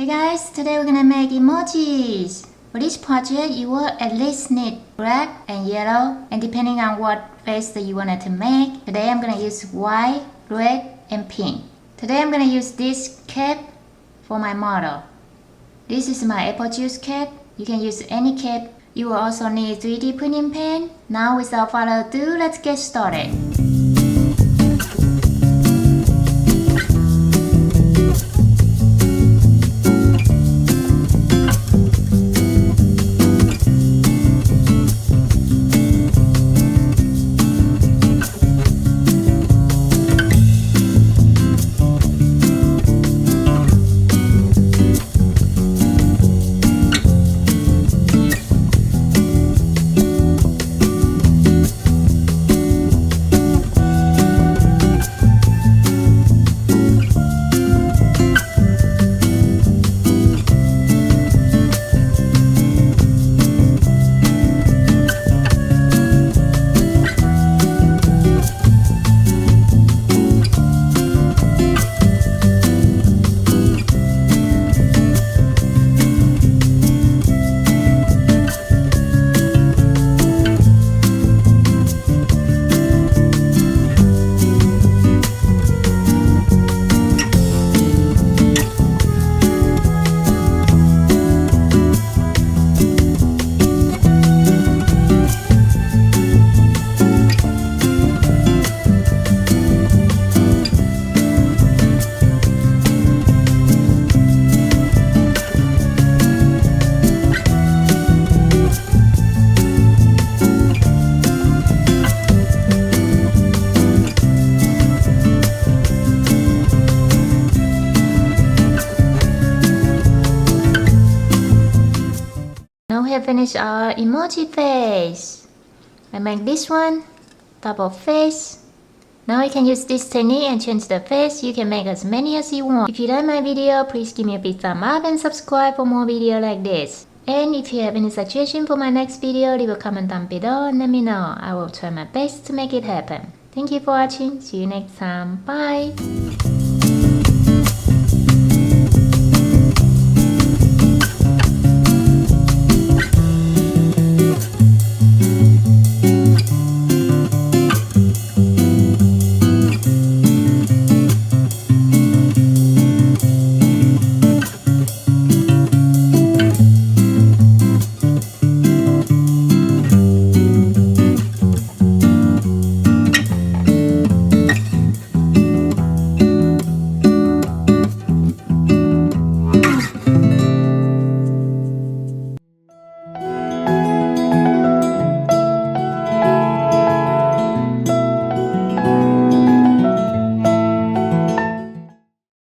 Hey guys, today we're gonna make emojis. For this project, you will at least need red and yellow, and depending on what face that you wanted to make. Today I'm gonna use white, red, and pink. Today I'm gonna use this cap for my model. This is my apple juice cap. You can use any cap. You will also need 3D printing pen. Now without further ado, let's get started. Finish our emoji face. I make this one double face. Now you can use this technique and change the face. You can make as many as you want. If you like my video, please give me a big thumb up and subscribe for more videos like this. And if you have any suggestion for my next video, leave a comment down below and let me know. I will try my best to make it happen. Thank you for watching. See you next time. Bye.